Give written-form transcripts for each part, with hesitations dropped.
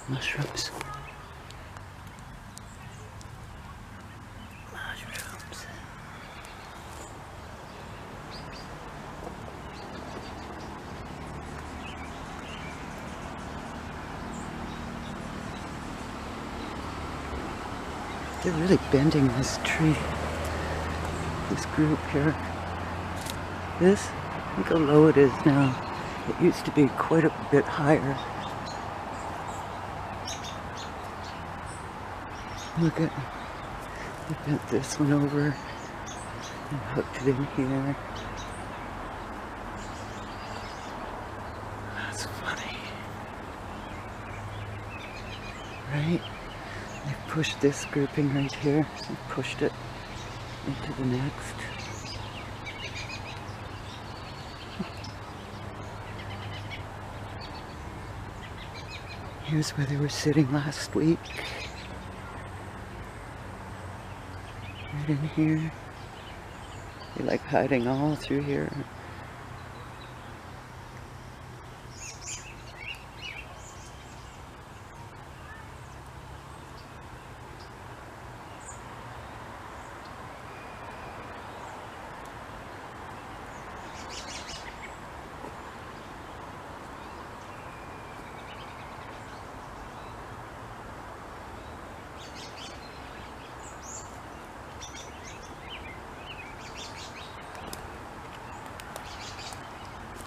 Mushrooms. Mushrooms. They're really bending this tree. This group here. This, look how low it is now. It used to be quite a bit higher. Look at, they bent this one over and hooked it in here. That's funny. Right? They've pushed this grouping right here and pushed it into the next. Here's where they were sitting last week. Right in here. They like hiding all through here.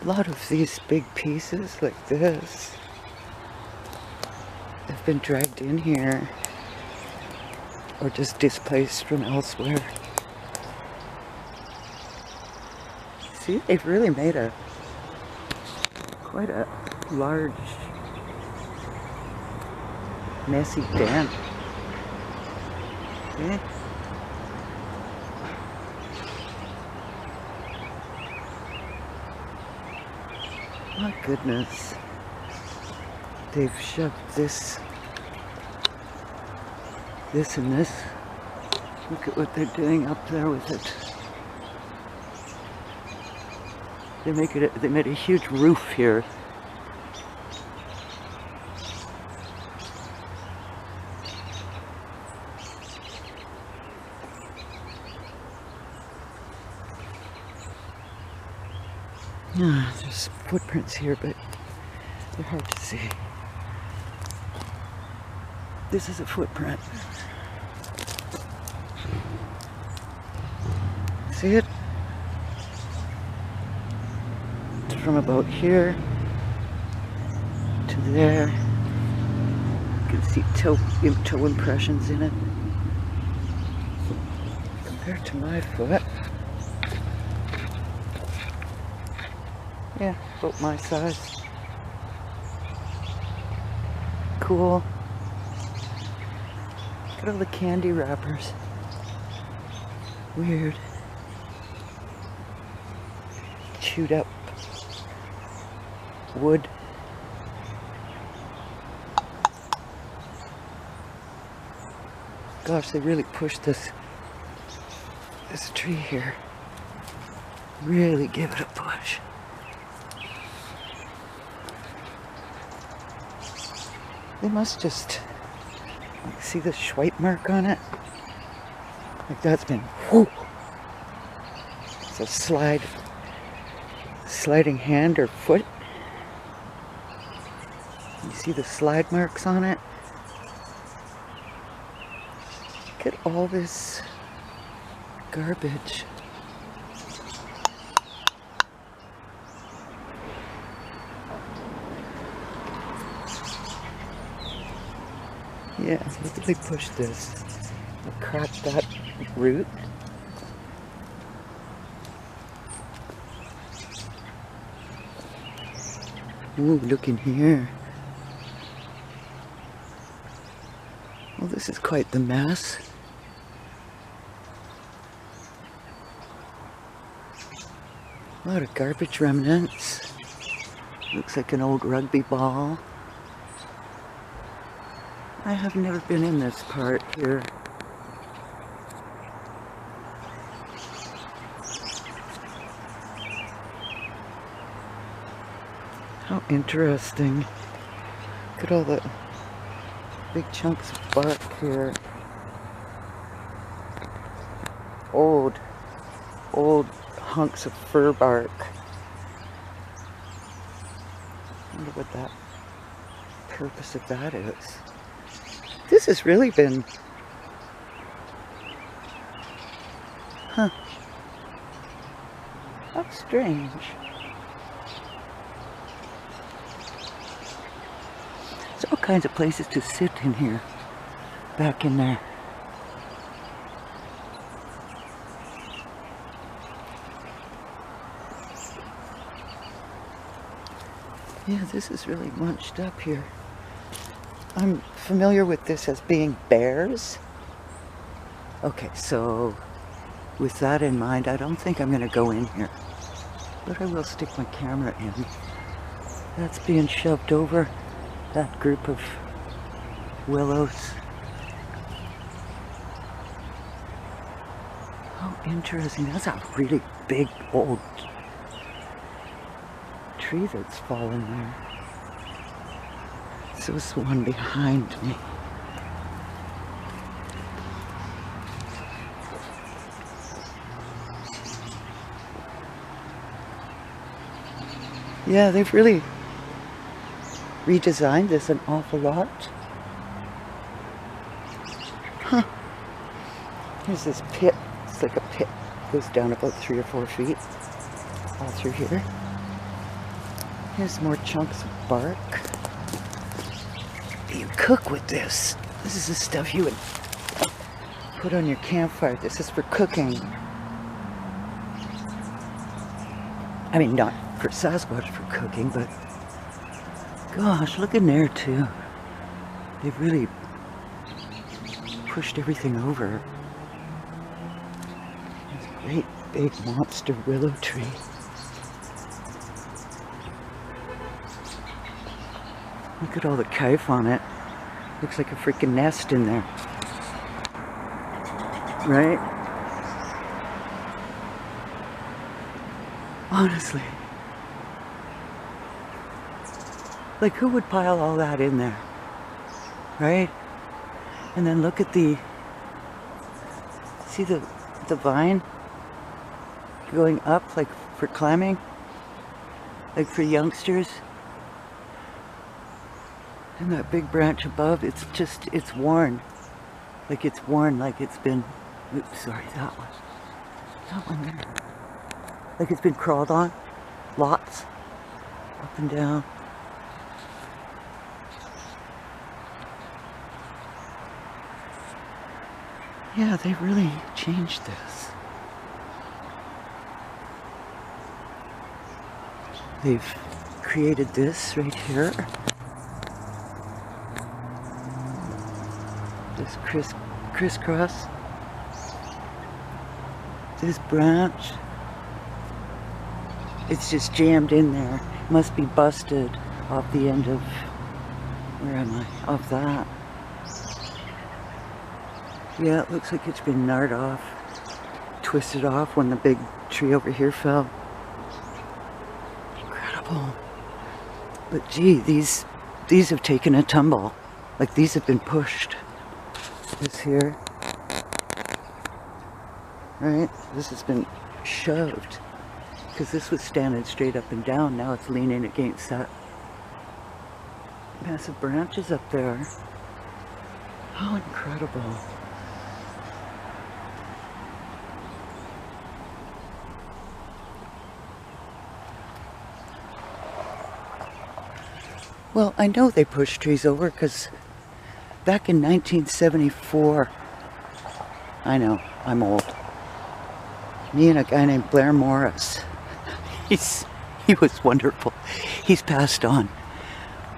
A lot of these big pieces like this have been dragged in here or just displaced from elsewhere. See, they've really made quite a large, messy dent. See? My goodness, they've shoved this and this. Look at what they're doing up there with it. They made a huge roof here. There's footprints here, but they're hard to see. This is a footprint. See it? It's from about here to there. You can see toe impressions in it. Compared to my foot. Yeah, about my size. Cool. Look at all the candy wrappers. Weird. Chewed up wood. Gosh, they really pushed this tree here. Really give it a push. They must just, like, see the swipe mark on it? Like that's been, whoo! It's a sliding hand or foot. You see the slide marks on it? Look at all this garbage. Yeah, look at they pushed this. They cracked that root. Ooh, look in here. Well, this is quite the mess. A lot of garbage remnants. Looks like an old rugby ball. I have never been in this part here. How interesting. Look at all the big chunks of bark here. Old hunks of fir bark. I wonder what that purpose of that is. This has really been, huh? That's strange. There's all kinds of places to sit in here, back in there. Yeah, this is really munched up here. I'm familiar with this as being bears. Okay, so with that in mind, I don't think I'm going to go in here. But I will stick my camera in. That's being shoved over, that group of willows. How interesting. That's a really big old tree that's fallen there. So it's the one behind me. Yeah, they've really redesigned this an awful lot. Huh. Here's this pit. It's like a pit. It goes down about 3 or 4 feet. All through here. Here's more chunks of bark. You cook with this. This is the stuff you would put on your campfire. This is for cooking. I mean, not for Sasquatch for cooking, but gosh, look in there too. They've really pushed everything over. This great big monster willow tree. Look at all the kife on it. Looks like a freaking nest in there. Right? Honestly. Like, who would pile all that in there? Right? And then look at the... See the vine? Going up, like, for climbing? Like for youngsters? And that big branch above, it's just, it's worn. Like it's worn, like it's been, oops, sorry, that one. That one there. Like it's been crawled on. Lots. Up and down. Yeah, they've really changed this. They've created this right here. This crisscross. This branch. It's just jammed in there. Must be busted off the end of, where am I? Off that. Yeah, it looks like it's been gnarred off. Twisted off when the big tree over here fell. Incredible. But gee, these have taken a tumble. Like these have been pushed. This here, right? This has been shoved because this was standing straight up and down. Now it's leaning against that massive branches up there. How incredible. Well, I know they push trees over because back in 1974, I know, I'm old. Me and a guy named Blair Morris. He was wonderful. He's passed on.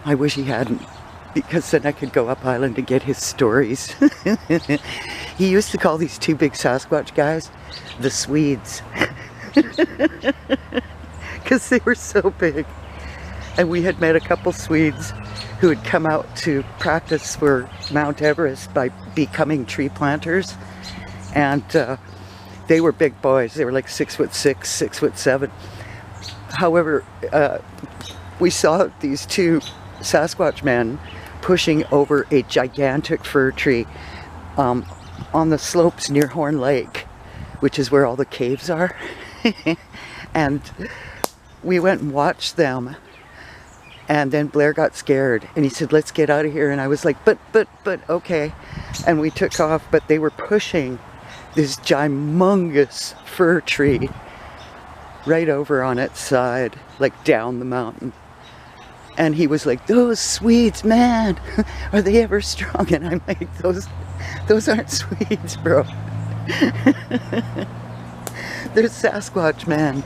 I wish he hadn't, because then I could go up island and get his stories. He used to call these two big Sasquatch guys the Swedes. Because they were so big. And we had met a couple Swedes who had come out to practice for Mount Everest by becoming tree planters. And they were big boys. They were like 6'6", 6'7". However, we saw these two Sasquatch men pushing over a gigantic fir tree on the slopes near Horn Lake, which is where all the caves are. And we went and watched them. And then Blair got scared and he said, let's get out of here. And I was like, but, okay. And we took off, but they were pushing this humongous fir tree right over on its side, like down the mountain. And he was like, those Swedes, man, are they ever strong? And I'm like, those aren't Swedes, bro. They're Sasquatch, man.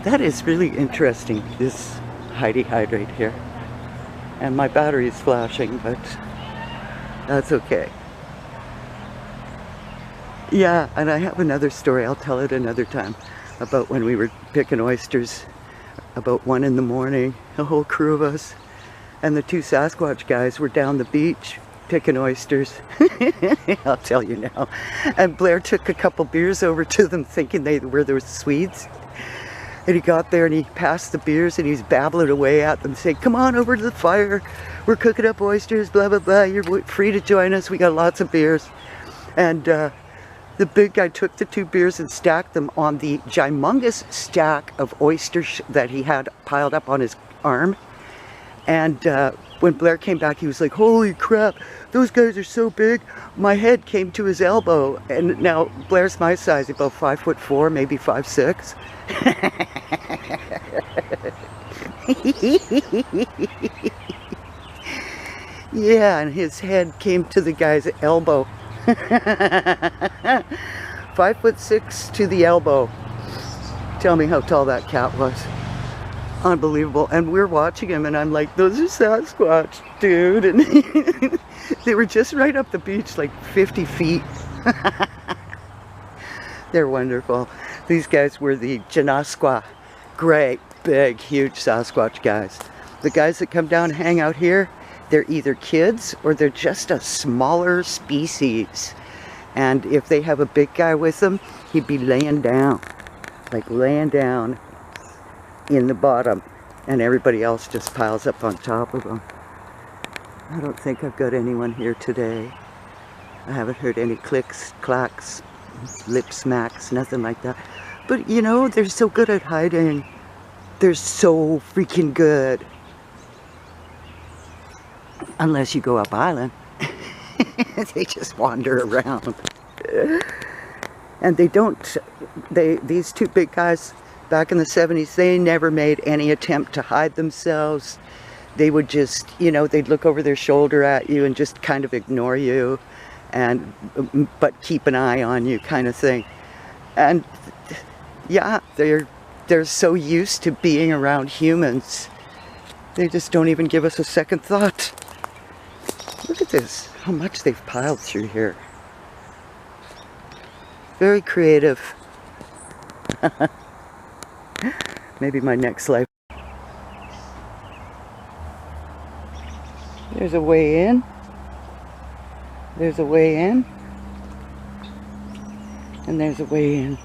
That is really interesting, this hide right here. And my battery is flashing, but that's okay. Yeah, and I have another story, I'll tell it another time, about when we were picking oysters about 1 in the morning, a whole crew of us, and the 2 Sasquatch guys were down the beach picking oysters. I'll tell you now. And Blair took a couple beers over to them thinking they were the Swedes. And he got there and he passed the beers and he was babbling away at them, saying, come on over to the fire, we're cooking up oysters, blah blah blah, you're free to join us, we got lots of beers. And the big guy took the 2 beers and stacked them on the humongous stack of oysters that he had piled up on his arm. And when Blair came back, he was like, holy crap, those guys are so big. My head came to his elbow. And now Blair's my size, about 5'4", maybe 5'6". Yeah, and his head came to the guy's elbow. 5'6" to the elbow. Tell me how tall that cat was. Unbelievable. And we're watching him and I'm like, those are Sasquatch, dude. And they were just right up the beach, like 50 feet. They're wonderful. These guys were the Janasqua. Great, big, huge Sasquatch guys. The guys that come down and hang out here, they're either kids or they're just a smaller species. And if they have a big guy with them, he'd be laying down. Like laying down in the bottom. And everybody else just piles up on top of them. I don't think I've got anyone here today. I haven't heard any clicks, clacks, lip smacks, nothing like that. But you know, they're so good at hiding. They're so freaking good. Unless you go up island. They just wander around. And they don't, these 2 big guys back in the 70s, they never made any attempt to hide themselves. They would just, you know, they'd look over their shoulder at you and just kind of ignore you, and but keep an eye on you, kind of thing. And yeah, they're so used to being around humans, they just don't even give us a second thought. Look at this, how much they've piled through here. Very creative. Maybe my next life. There's a way in. There's a way in. And there's a way in.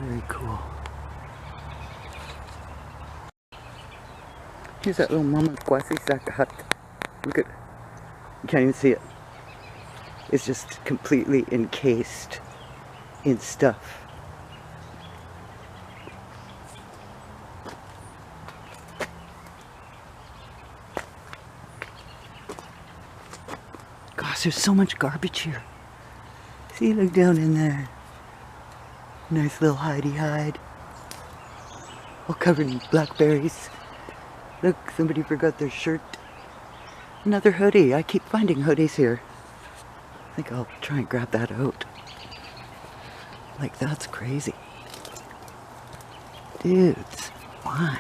Very cool. Here's that little mama quasi-sack hut. Look at, you can't even see it. It's just completely encased in stuff. Gosh, there's so much garbage here. See, look down in there. Nice little hidey-hide. All covered in blackberries. Look, somebody forgot their shirt. Another hoodie. I keep finding hoodies here. I think I'll try and grab that out. Like, that's crazy. Dudes, why?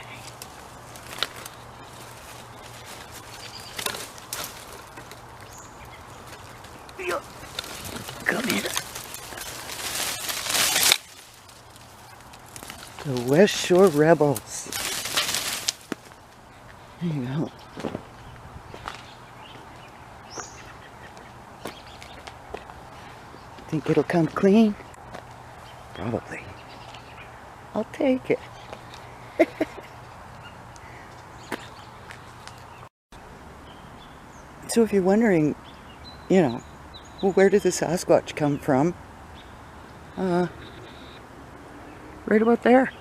Come here. The West Shore Rebels. There you go. Think it'll come clean? Probably. I'll take it. So if you're wondering, you know, well, where did the Sasquatch come from? Right about there.